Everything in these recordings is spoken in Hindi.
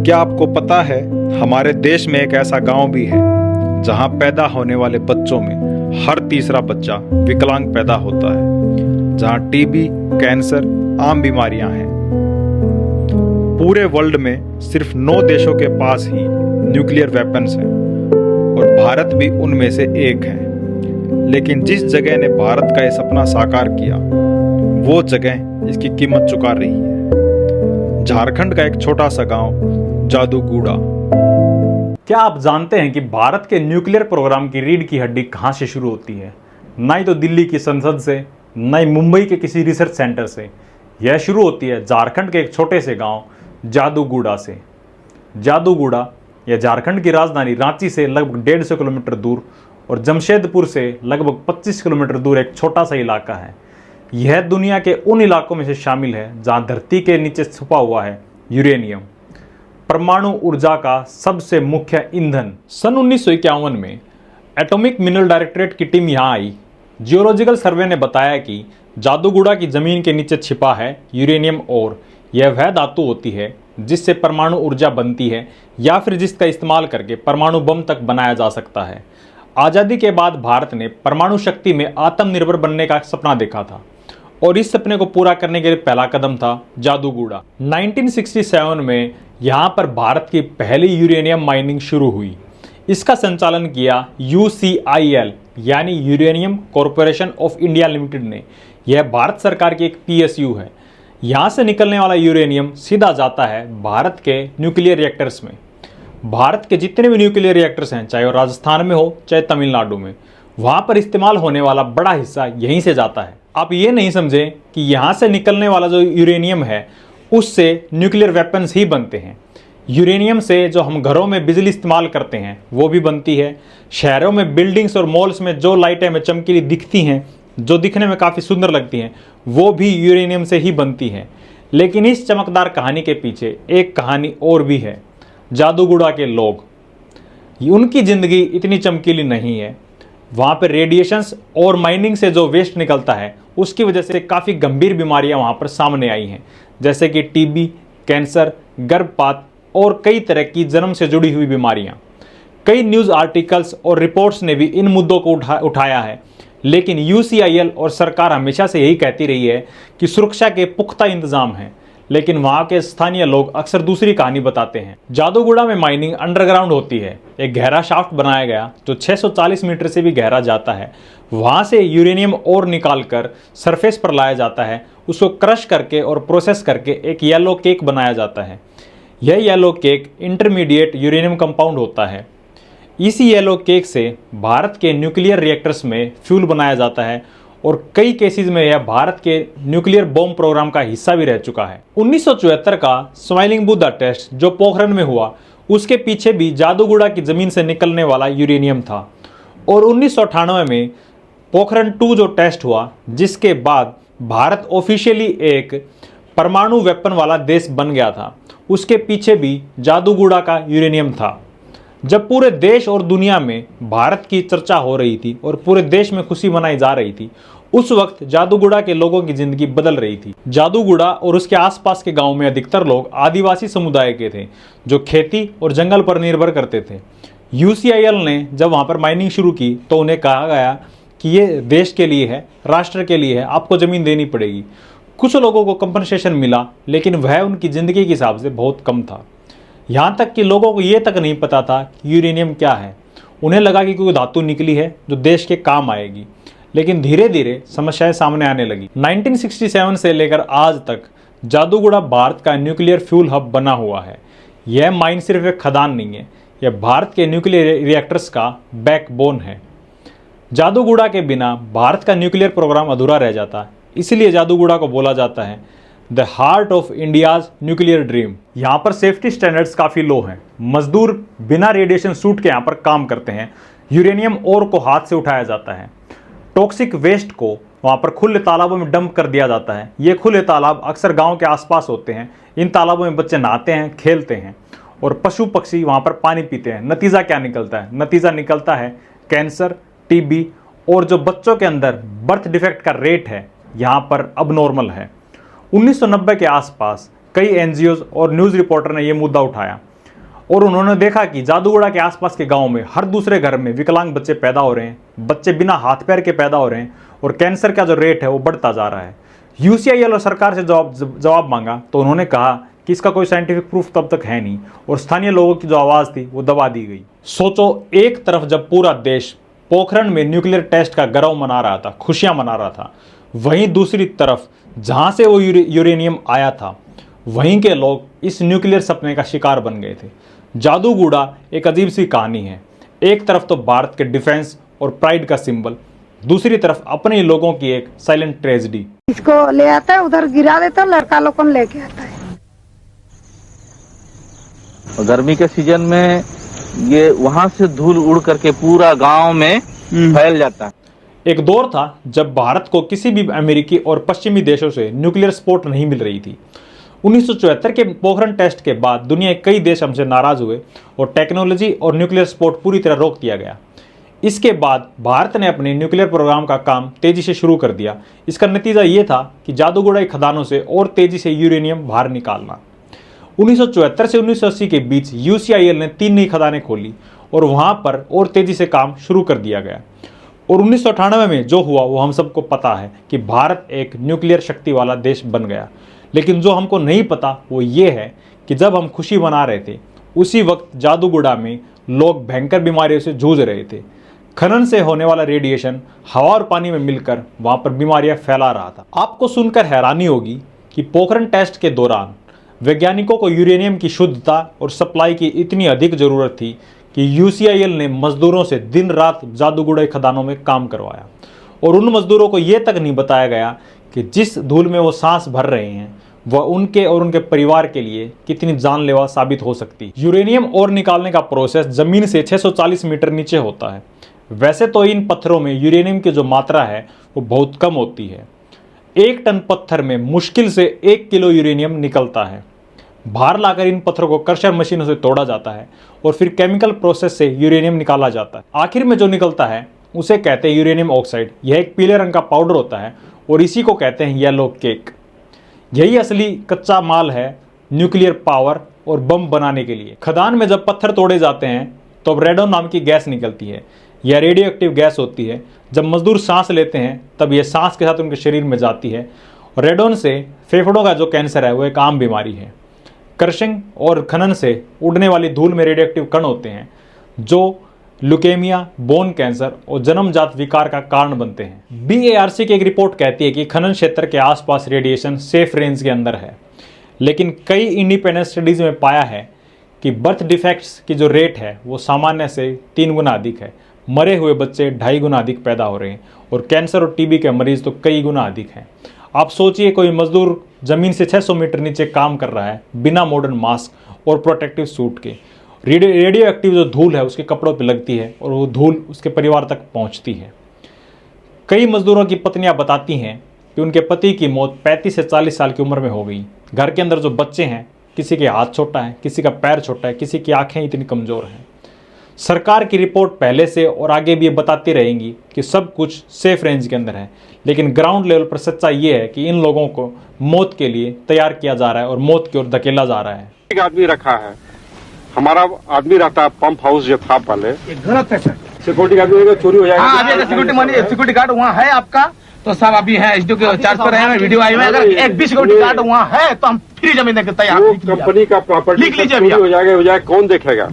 क्या आपको पता है हमारे देश में एक ऐसा गांव भी है जहां पैदा होने वाले बच्चों में हर तीसरा बच्चा विकलांग पैदा होता है, जहां टीबी, कैंसर आम बीमारियां हैं। पूरे वर्ल्ड में सिर्फ 9 देशों के पास ही न्यूक्लियर वेपन्स हैं और भारत भी उनमें से एक है। लेकिन जिस जगह ने भारत का ये सपना साकार किया, वो जगह इसकी कीमत चुका रही है। झारखंड का एक छोटा सा गांव जादूगुड़ा। क्या आप जानते हैं कि भारत के न्यूक्लियर प्रोग्राम की रीढ़ की हड्डी कहां से शुरू होती है? ना ही तो दिल्ली की संसद से, ना ही मुंबई के किसी रिसर्च सेंटर से। यह शुरू होती है झारखंड के एक छोटे से गांव जादूगुड़ा से। जादूगुड़ा यह झारखंड की राजधानी रांची से लगभग 150 किलोमीटर दूर और जमशेदपुर से लगभग 25 किलोमीटर दूर एक छोटा सा इलाका है। यह दुनिया के उन इलाकों में से शामिल है जहां धरती के नीचे छुपा हुआ है यूरेनियम, परमाणु ऊर्जा का सबसे मुख्य ईंधन। सन 1951 में एटॉमिक मिनरल डायरेक्टरेट की टीम यहां आई। जियोलॉजिकल सर्वे ने बताया कि जादूगुड़ा की जमीन के नीचे छिपा है यूरेनियम और यह वह धातु होती है जिससे परमाणु ऊर्जा बनती है या फिर जिसका इस्तेमाल करके परमाणु बम तक बनाया जा सकता है। आज़ादी के बाद भारत ने परमाणु शक्ति में आत्मनिर्भर बनने का सपना देखा था और इस सपने को पूरा करने के लिए पहला कदम था जादूगुड़ा। 1967 में यहाँ पर भारत की पहली यूरेनियम माइनिंग शुरू हुई। इसका संचालन किया UCIL यानी uranium corporation of India limited ने। यह भारत सरकार की एक PSU है। यहाँ से निकलने वाला यूरेनियम सीधा जाता है भारत के न्यूक्लियर रिएक्टर्स में। भारत के जितने भी न्यूक्लियर रिएक्टर्स हैं, चाहे वो राजस्थान में हो चाहे तमिलनाडु में, वहाँ पर इस्तेमाल होने वाला बड़ा हिस्सा यहीं से जाता है। आप ये नहीं समझें कि यहाँ से निकलने वाला जो यूरेनियम है उससे न्यूक्लियर वेपन्स ही बनते हैं। यूरेनियम से जो हम घरों में बिजली इस्तेमाल करते हैं वो भी बनती है। शहरों में बिल्डिंग्स और मॉल्स में जो लाइटें हमें चमकीली दिखती हैं, जो दिखने में काफ़ी सुंदर लगती हैं, वो भी यूरेनियम से ही बनती हैं। लेकिन इस चमकदार कहानी के पीछे एक कहानी और भी है। जादूगुड़ा के लोग, उनकी ज़िंदगी इतनी चमकीली नहीं है। वहाँ पर रेडिएशंस और माइनिंग से जो वेस्ट निकलता है उसकी वजह से काफ़ी गंभीर बीमारियाँ वहाँ पर सामने आई हैं, जैसे कि टीबी, कैंसर, गर्भपात और कई तरह की जन्म से जुड़ी हुई बीमारियाँ। कई न्यूज़ आर्टिकल्स और रिपोर्ट्स ने भी इन मुद्दों को उठाया है। लेकिन UCIL और सरकार हमेशा से यही कहती रही है कि सुरक्षा के पुख्ता इंतजाम हैं, लेकिन वहाँ के स्थानीय लोग अक्सर दूसरी कहानी बताते हैं। जादूगुड़ा में माइनिंग अंडरग्राउंड होती है। एक गहरा शाफ्ट बनाया गया जो 640 मीटर से भी गहरा जाता है। वहाँ से यूरेनियम और निकाल कर सरफेस पर लाया जाता है। उसको क्रश करके और प्रोसेस करके एक येलो केक बनाया जाता है। यह yellow cake intermediate uranium compound होता है। इसी येलो केक से भारत के न्यूक्लियर रिएक्टर्स में फ्यूल बनाया जाता है और कई केसेस में यह भारत के न्यूक्लियर बॉम्ब प्रोग्राम का हिस्सा भी रह चुका है। 1974 का स्माइलिंग बुद्धा टेस्ट जो पोखरण में हुआ, उसके पीछे भी जादूगुड़ा की जमीन से निकलने वाला यूरेनियम था। और 1998 में पोखरण 2 जो टेस्ट हुआ, जिसके बाद भारत ऑफिशियली एक परमाणु वेपन वाला देश बन गया था, उसके पीछे भी जादूगुड़ा का यूरेनियम था। जब पूरे देश और दुनिया में भारत की चर्चा हो रही थी और पूरे देश में खुशी मनाई जा रही थी, उस वक्त जादूगुड़ा के लोगों की जिंदगी बदल रही थी। जादूगुड़ा और उसके आसपास के गांव में अधिकतर लोग आदिवासी समुदाय के थे जो खेती और जंगल पर निर्भर करते थे। UCIL ने जब वहां पर माइनिंग शुरू की तो उन्हें कहा गया कि ये देश के लिए है, राष्ट्र के लिए है, आपको ज़मीन देनी पड़ेगी। कुछ लोगों को कंपनसेशन मिला, लेकिन वह उनकी ज़िंदगी के हिसाब से बहुत कम था। यहाँ तक कि लोगों को ये तक नहीं पता था कि यूरेनियम क्या है। उन्हें लगा कि कोई धातु निकली है जो देश के काम आएगी। लेकिन धीरे धीरे समस्याएं सामने आने लगी। 1967 से लेकर आज तक जादूगुड़ा भारत का न्यूक्लियर फ्यूल हब बना हुआ है। यह माइन सिर्फ एक खदान नहीं है, यह भारत के न्यूक्लियर रिएक्टर्स का बैकबोन है। जादूगुड़ा के बिना भारत का न्यूक्लियर प्रोग्राम अधूरा रह जाता, इसलिए जादूगुड़ा को बोला जाता है the heart of India's nuclear dream. यहाँ पर सेफ्टी स्टैंडर्ड्स काफ़ी लो हैं। मजदूर बिना रेडिएशन सूट के यहाँ पर काम करते हैं। यूरेनियम ओर को हाथ से उठाया जाता है। टॉक्सिक वेस्ट को वहाँ पर खुले तालाबों में डंप कर दिया जाता है। ये खुले तालाब अक्सर गांव के आसपास होते हैं। इन तालाबों में बच्चे नहाते हैं, खेलते हैं और पशु पक्षी वहाँ पर पानी पीते हैं। नतीजा क्या निकलता है? नतीजा निकलता है कैंसर, टीबी और जो बच्चों के अंदर बर्थ डिफेक्ट का रेट है यहाँ पर अब नॉर्मल है। 1990 के आसपास कई NGOs और न्यूज़ रिपोर्टर ने यह मुद्दा उठाया और उन्होंने देखा कि जादूगोड़ा के आसपास के गांव में हर दूसरे घर में विकलांग बच्चे पैदा हो रहे हैं, बच्चे बिना हाथ पैर के पैदा हो रहे हैं और कैंसर का जो रेट है वो बढ़ता जा रहा है। यूसीआईएल और सरकार से जवाब मांगा तो उन्होंने कहा कि इसका कोई साइंटिफिक प्रूफ तब तक है नहीं और स्थानीय लोगों की जो आवाज़ थी वो दबा दी गई। सोचो, एक तरफ जब पूरा देश पोखरण में न्यूक्लियर टेस्ट का गौरव मना रहा था, खुशियां मना रहा था, वहीं दूसरी तरफ जहां से वो यूरेनियम आया था वहीं के लोग इस न्यूक्लियर सपने का शिकार बन गए थे। जादूगोड़ा एक अजीब सी कहानी है। एक तरफ तो भारत के डिफेंस और प्राइड का सिंबल, दूसरी तरफ अपने लोगों की एक साइलेंट ट्रेजेडी। इसको ले आता है, उधर गिरा देता है, लड़का लोग को लेके आता है। गर्मी के सीजन में ये वहां से धूल उड़ करके पूरा गांव में फैल जाता है। एक दौर था जब भारत को किसी भी अमेरिकी और पश्चिमी देशों से न्यूक्लियर सपोर्ट नहीं मिल रही थी। 1974 के पोखरण टेस्ट के बाद दुनिया के कई देश हमसे नाराज हुए और टेक्नोलॉजी और न्यूक्लियर सपोर्ट पूरी तरह रोक दिया गया। इसके बाद भारत ने अपने न्यूक्लियर प्रोग्राम का काम तेजी से शुरू कर दिया। इसका नतीजा ये था कि जादूगोड़ा की खदानों से और तेजी से यूरेनियम बाहर निकालना। 1974 से 1980 के बीच यूसीआईएल ने 3 नई खदानें खोली और वहां पर और तेजी से काम शुरू कर दिया गया। और 1998 में जो हुआ वो हम सबको पता है कि भारत एक न्यूक्लियर शक्ति वाला देश बन गया। लेकिन जो हमको नहीं पता वो ये है कि जब हम खुशी मना रहे थे उसी वक्त जादूगोड़ा में लोग भयंकर बीमारियों से जूझ रहे थे। खनन से होने वाला रेडिएशन हवा और पानी में मिलकर वहां पर बीमारियां फैला रहा था। आपको सुनकर हैरानी होगी कि पोखरण टेस्ट के दौरान वैज्ञानिकों को यूरेनियम की शुद्धता और सप्लाई की इतनी अधिक जरूरत थी कि यूसीआईएल ने मजदूरों से दिन रात जादूगोड़ा खदानों में काम करवाया। और उन मजदूरों को यह तक नहीं बताया गया कि जिस धूल में वो सांस भर रहे हैं वह उनके और उनके परिवार के लिए कितनी जानलेवा साबित हो सकती। यूरेनियम और निकालने का प्रोसेस जमीन से 640 मीटर नीचे होता है। वैसे तो इन पत्थरों में यूरेनियम की जो मात्रा है वो बहुत कम होती है। 1 टन पत्थर में मुश्किल से 1 किलो यूरेनियम निकलता है। बाहर लाकर इन पत्थरों को क्रशर मशीनों से तोड़ा जाता है और फिर केमिकल प्रोसेस से यूरेनियम निकाला जाता है। आखिर में जो निकलता है उसे कहते हैं यूरेनियम ऑक्साइड। यह एक पीले रंग का पाउडर होता है और इसी को कहते हैं येलो केक। यही असली कच्चा माल है न्यूक्लियर पावर और बम बनाने के लिए। खदान में जब पत्थर तोड़े जाते हैं तो रेडोन नाम की गैस निकलती है। यह रेडियो एक्टिव गैस होती है। जब मजदूर सांस लेते हैं तब यह सांस के साथ उनके शरीर में जाती है। रेडोन से फेफड़ों का जो कैंसर है वो एक आम बीमारी है। क्रशिंग और खनन से उड़ने वाली धूल में रेडियो एक्टिव कण होते हैं जो ल्यूकेमिया, बोन कैंसर और जन्मजात विकार का कारण बनते हैं। BARC की एक रिपोर्ट कहती है कि खनन क्षेत्र के आसपास रेडिएशन सेफ रेंज के अंदर है। लेकिन कई इंडिपेंडेंट स्टडीज में पाया है कि बर्थ डिफेक्ट्स की जो रेट है वो सामान्य से 3 गुना अधिक है। मरे हुए बच्चे 2.5 गुना अधिक पैदा हो रहे हैं और कैंसर और टीबी के मरीज तो कई गुना अधिक हैं। आप सोचिए, कोई मजदूर जमीन से 600 मीटर नीचे काम कर रहा है बिना मॉडर्न मास्क और प्रोटेक्टिव सूट के। रेडियो एक्टिव जो धूल है उसके कपड़ों पर लगती है और वो धूल उसके परिवार तक पहुंचती है। कई मजदूरों की पत्नियां बताती हैं कि उनके पति की मौत 35 से 40 साल की उम्र में हो गई। घर के अंदर जो बच्चे हैं, किसी के हाथ छोटा है, किसी का पैर छोटा है, किसी की आंखें इतनी कमज़ोर हैं। सरकार की रिपोर्ट पहले से और आगे भी ये बताती रहेंगी कि सब कुछ सेफ रेंज के अंदर है। लेकिन ग्राउंड लेवल पर सच्चाई ये है कि इन लोगों को मौत के लिए तैयार किया जा रहा है और मौत की ओर धकेला जा रहा है। एक आदमी रखा है, हमारा आदमी रहता है पंप हाउस जो था पहले। गलत है सर। सिक्योरिटी गार्ड चोरी हो जाएगा। हाँ, अभी सिक्योरिटी मनी सिक्योरिटी गार्ड वहाँ है आपका, तो सब अभी है एसडीओ के चार्ज पर है, वीडियो आई में। अगर एक भी सिक्योरिटी गार्ड वहाँ है तो हम फ्री जमीन देकर तैयार। वो कंपनी का प्रॉपर्टी लिख लीजिए चोरी हो जाएगा, कौन देखेगा?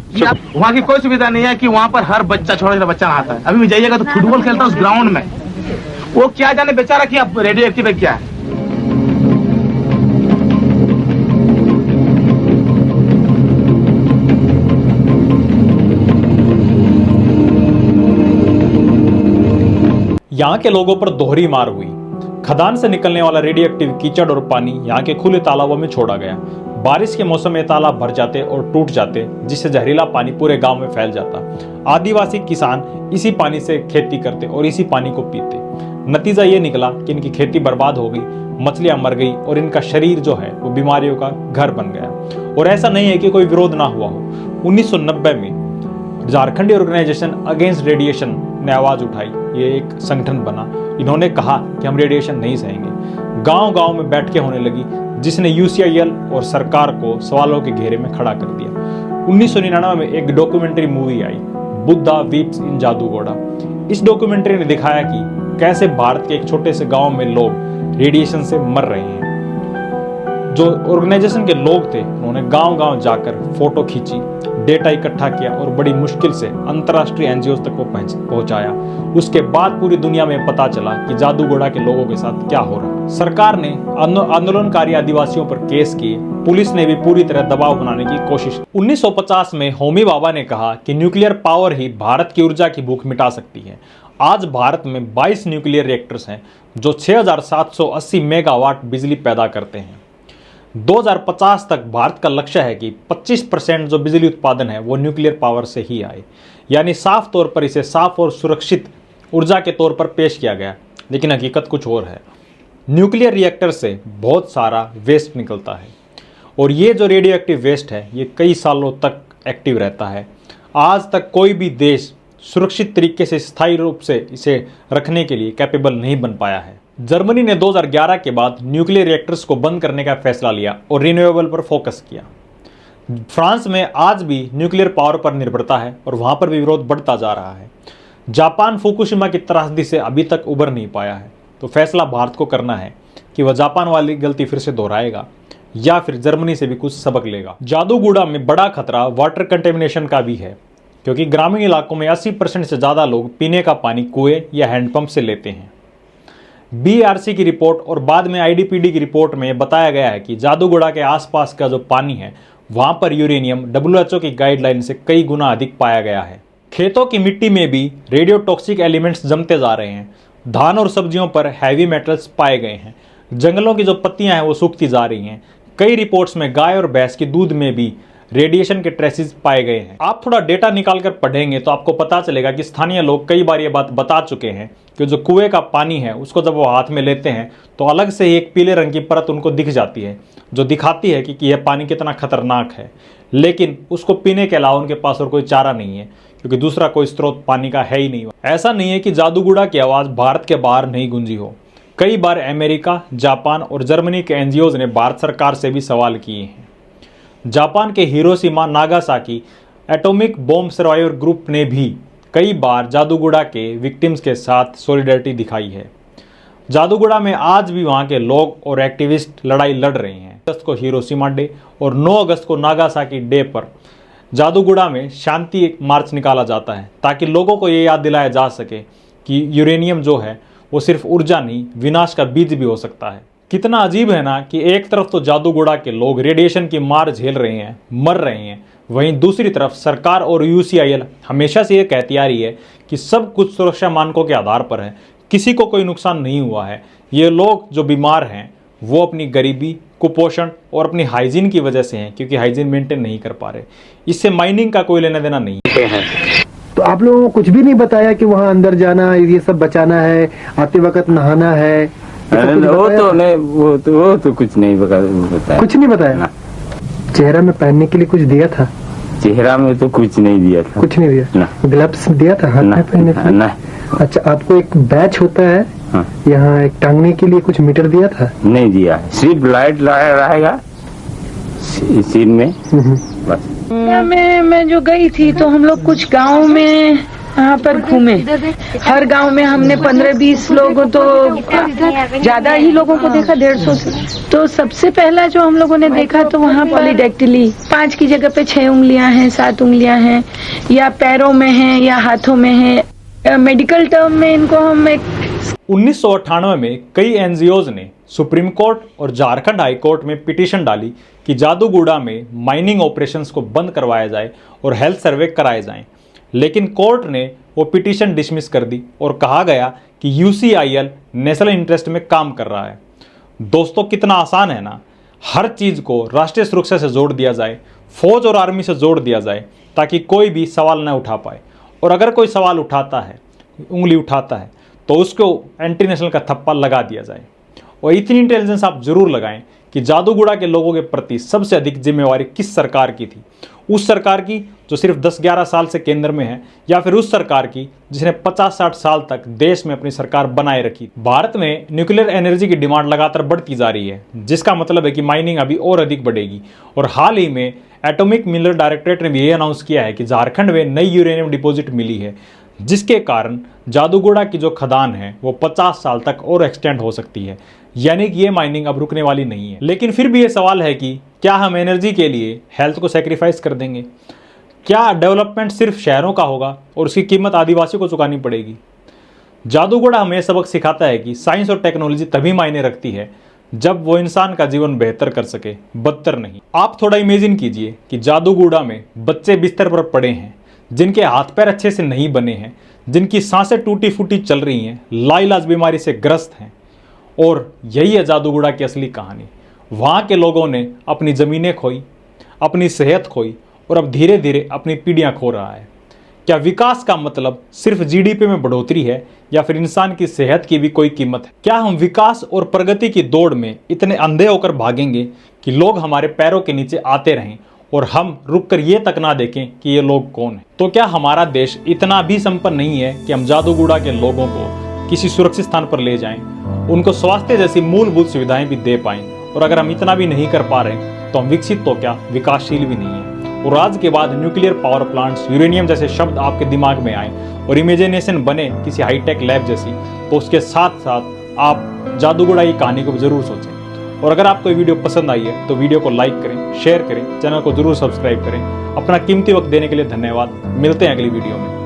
वहाँ की कोई सुविधा नहीं है कि वहाँ पर हर बच्चा, छोटा छोटा बच्चा नहाता है। अभी भी जाइएगा तो फुटबॉल खेलता है उस ग्राउंड में। वो क्या जाने बेचारा कि अब रेडियो एक्टिव है क्या है। यहाँ के लोगों पर दोहरी मार हुई। खदान से निकलने वाला रेडियो एक्टिव कीचड़ और पानी यहाँ के खुले तालाबों में छोड़ा गया। बारिश के मौसम में तालाब भर जाते और टूट जाते, जिससे जहरीला पानी पूरे गांव में फैल जाता। आदिवासी किसान इसी पानी से खेती करते और इसी पानी को पीते। नतीजा ये निकला कि इनकी खेती बर्बाद हो गई, मछलियां मर गई और इनका शरीर जो है वो बीमारियों का घर बन गया। और ऐसा नहीं है कि कोई विरोध ना हुआ हो। 1990 में झारखंडी ऑर्गेनाइजेशन अगेंस्ट रेडिएशन ने आवाज उठाई। ये एक संगठन बना। इन्होंने कहा कि हम रेडिएशन नहीं सहेंगे। गांव-गांव में बैठकें होने लगी, जिसने यूसीआईएल और सरकार को सवालों के घेरे में खड़ा कर दिया। 1999 में एक डॉक्यूमेंट्री मूवी आई, बुद्धा वीप्स इन जादूगोड़ा। इस डॉक्यूमेंट्री ने दिखाया कि कैसे भारत के एक छोटे से गांव में लोग रेडिएशन से मर रहे हैं। जो ऑर्गेनाइजेशन के लोग थे उन्होंने गांव-गांव जाकर फोटो खींची, डेटा इकट्ठा किया और बड़ी मुश्किल से अंतर्राष्ट्रीय एनजीओ तक वो पहुंचाया। उसके बाद पूरी दुनिया में पता चला कि जादूगोड़ा के लोगों के साथ क्या हो रहा है। सरकार ने आंदोलनकारी आदिवासियों पर केस किए, पुलिस ने भी पूरी तरह दबाव बनाने की कोशिश की। 1950 में होमी भाभा ने कहा कि न्यूक्लियर पावर ही भारत की ऊर्जा की भूख मिटा सकती है। आज भारत में 22 न्यूक्लियर रिएक्टर्स हैं जो 6780 मेगावाट बिजली पैदा करते हैं। 2050 तक भारत का लक्ष्य है कि 25% जो बिजली उत्पादन है वो न्यूक्लियर पावर से ही आए। यानी साफ तौर पर इसे साफ और सुरक्षित ऊर्जा के तौर पर पेश किया गया, लेकिन हकीकत कुछ और है। न्यूक्लियर रिएक्टर से बहुत सारा वेस्ट निकलता है और ये जो रेडियो एक्टिव वेस्ट है ये कई सालों तक एक्टिव रहता है। आज तक कोई भी देश सुरक्षित तरीके से स्थायी रूप से इसे रखने के लिए कैपेबल नहीं बन पाया है। जर्मनी ने 2011 के बाद न्यूक्लियर रिएक्टर्स को बंद करने का फैसला लिया और रिन्यूएबल पर फोकस किया। फ्रांस में आज भी न्यूक्लियर पावर पर निर्भरता है और वहां पर भी विरोध बढ़ता जा रहा है। जापान फुकुशिमा की त्रासदी से अभी तक उबर नहीं पाया है, तो फैसला भारत को करना है कि वह जापान वाली गलती फिर से दोहराएगा या फिर जर्मनी से भी कुछ सबक लेगा। जादूगोड़ा में बड़ा खतरा वाटर कंटेमिनेशन का भी है, क्योंकि ग्रामीण इलाकों में 80% से ज़्यादा लोग पीने का पानी कुएं या हैंडपंप से लेते हैं। BRC की रिपोर्ट और बाद में IDPD की रिपोर्ट में बताया गया है कि जादूगोड़ा के आसपास का जो पानी है वहां पर यूरेनियम WHO की गाइडलाइन से कई गुना अधिक पाया गया है। खेतों की मिट्टी में भी रेडियो टॉक्सिक एलिमेंट्स जमते जा रहे हैं। धान और सब्जियों पर हैवी मेटल्स पाए गए हैं। जंगलों की जो पत्तियां हैं वो सूखती जा रही हैं। कई रिपोर्ट्स में गाय और भैंस के दूध में भी रेडिएशन के ट्रेसेस पाए गए हैं। आप थोड़ा डेटा निकालकर पढ़ेंगे तो आपको पता चलेगा कि स्थानीय लोग कई बार ये बात बता चुके हैं कि जो कुएं का पानी है उसको जब वो हाथ में लेते हैं तो अलग से ही एक पीले रंग की परत उनको दिख जाती है, जो दिखाती है कि यह पानी कितना खतरनाक है। लेकिन उसको पीने के अलावा उनके पास और कोई चारा नहीं है, क्योंकि दूसरा कोई स्रोत पानी का है ही नहीं। ऐसा नहीं है कि जादूगोड़ा की आवाज़ भारत के बाहर नहीं गूंजी हो। कई बार अमेरिका, जापान और जर्मनी के NGOs ने भारत सरकार से भी सवाल किए हैं। जापान के Hiroshima Nagasaki atomic bomb survivor group ने भी कई बार जादूगोड़ा के विक्टिम्स के साथ सॉलिडरिटी दिखाई है। जादूगोड़ा में आज भी वहां के लोग और एक्टिविस्ट लड़ाई लड़ रहे हैं। 10 अगस्त को हिरोशिमा डे और 9 अगस्त को नागासाकी डे पर जादूगोड़ा में शांति मार्च निकाला जाता है, ताकि लोगों को ये याद दिलाया जा सके कि यूरेनियम जो है वो सिर्फ ऊर्जा नहीं, विनाश का बीज भी हो सकता है। कितना अजीब है ना कि एक तरफ तो जादूगोड़ा के लोग रेडिएशन की मार झेल रहे हैं, मर रहे हैं, वहीं दूसरी तरफ सरकार और UCIL हमेशा से ये कहती आ रही है कि सब कुछ सुरक्षा मानकों के आधार पर है, किसी को कोई नुकसान नहीं हुआ है। ये लोग जो बीमार हैं वो अपनी गरीबी, कुपोषण और अपनी हाइजीन की वजह से हैं, क्योंकि हाइजीन मेंटेन नहीं कर पा रहे। इससे माइनिंग का कोई लेना देना नहीं है। तो आप लोगों को कुछ भी नहीं बताया कि वहाँ अंदर जाना, ये सब बचाना है, आते वक्त नहाना है? वो तो कुछ नहीं बताया। कुछ नहीं बताया? चेहरा में पहनने के लिए कुछ दिया था? चेहरा में तो कुछ नहीं दिया था। कुछ नहीं दिया? ग्लव्स दिया था हाथ में पहनने के लिए? अच्छा, आपको एक बैच होता है यहाँ एक टांगने के लिए, कुछ मीटर दिया था? नहीं दिया, सिर्फ लाइट रहेगा सिर में बस। मैं जो गई थी तो हम लोग कुछ गाँव में यहाँ पर घूमे। हर गांव में हमने 15-20 लोगों, तो ज्यादा ही लोगों को देखा, 150 से। तो सबसे पहला जो हम लोगों ने देखा तो वहाँ पॉलीडेक्टिली 5 की जगह पे 6 उंगलियां हैं, 7 उंगलियां हैं, या पैरों में हैं या हाथों में हैं। मेडिकल टर्म में इनको हम 1998 में कई NGOs ने सुप्रीम कोर्ट और झारखंड हाई कोर्ट में पिटीशन डाली कि जादूगोड़ा में माइनिंग ऑपरेशंस को बंद करवाया जाए और हेल्थ सर्वे कराए जाएं। लेकिन कोर्ट ने वो पिटीशन डिसमिस कर दी और कहा गया कि UCIL नेशनल इंटरेस्ट में काम कर रहा है। दोस्तों, कितना आसान है ना, हर चीज़ को राष्ट्रीय सुरक्षा से जोड़ दिया जाए, फौज और आर्मी से जोड़ दिया जाए, ताकि कोई भी सवाल न उठा पाए। और अगर कोई सवाल उठाता है, उंगली उठाता है, तो उसको एंटी नेशनल का थप्पा लगा दिया जाए। और इतनी इंटेलिजेंस आप जरूर लगाएं कि जादूगुड़ा के लोगों के प्रति सबसे अधिक जिम्मेवारी किस सरकार की थी। उस सरकार की जो सिर्फ 10-11 साल से केंद्र में है, या फिर उस सरकार की जिसने 50-60 साल तक देश में अपनी सरकार बनाए रखी। भारत में न्यूक्लियर एनर्जी की डिमांड लगातार बढ़ती जा रही है, जिसका मतलब है कि माइनिंग अभी और अधिक बढ़ेगी। और हाल ही में एटॉमिक मिनरल डायरेक्टरेट ने भी ये अनाउंस किया है कि झारखंड में नई यूरेनियम डिपॉजिट मिली है, जिसके कारण जादूगुड़ा की जो खदान है वो 50 साल तक और एक्सटेंड हो सकती है। यानी कि ये माइनिंग अब रुकने वाली नहीं है। लेकिन फिर भी ये सवाल है कि क्या हम एनर्जी के लिए हेल्थ को सेक्रीफाइस कर देंगे? क्या डेवलपमेंट सिर्फ शहरों का होगा और उसकी कीमत आदिवासियों को चुकानी पड़ेगी? जादूगुड़ा हमें सबक सिखाता है कि साइंस और टेक्नोलॉजी तभी मायने रखती है जब वो इंसान का जीवन बेहतर कर सके, बदतर नहीं। आप थोड़ा इमेजिन कीजिए कि जादूगुड़ा में बच्चे बिस्तर पर पड़े हैं, जिनके हाथ पैर अच्छे से नहीं बने हैं, जिनकी सांसें टूटी फूटी चल रही हैं, लाइलाज बीमारी से ग्रस्त हैं। और यही है जादूगुड़ा की असली कहानी। वहाँ के लोगों ने अपनी ज़मीनें खोई, अपनी सेहत खोई और अब धीरे धीरे अपनी पीढ़ियाँ खो रहा है। क्या विकास का मतलब सिर्फ जीडीपी में बढ़ोतरी है, या फिर इंसान की सेहत की भी कोई कीमत है? क्या हम विकास और प्रगति की दौड़ में इतने अंधे होकर भागेंगे कि लोग हमारे पैरों के नीचे आते रहें और हम रुककर ये तक ना देखें कि ये लोग कौन हैं? तो क्या हमारा देश इतना भी संपन्न नहीं है कि हम जादूगुड़ा के लोगों को किसी सुरक्षित स्थान पर ले जाएं, उनको स्वास्थ्य जैसी मूलभूत सुविधाएं भी दे पाएं? और अगर हम इतना भी नहीं कर पा रहे तो हम विकसित तो क्या विकासशील भी नहीं है। और आज के बाद न्यूक्लियर पावर प्लांट्स, यूरेनियम जैसे शब्द आपके दिमाग में आए और इमेजिनेशन बने किसी हाईटेक लैब जैसी, तो उसके साथ साथ आप जादूगुड़ा की कहानी को जरूर सोचें। और अगर आपको ये वीडियो पसंद आई है तो वीडियो को लाइक करें, शेयर करें, चैनल को जरूर सब्सक्राइब करें। अपना कीमती वक्त देने के लिए धन्यवाद। मिलते हैं अगली वीडियो में।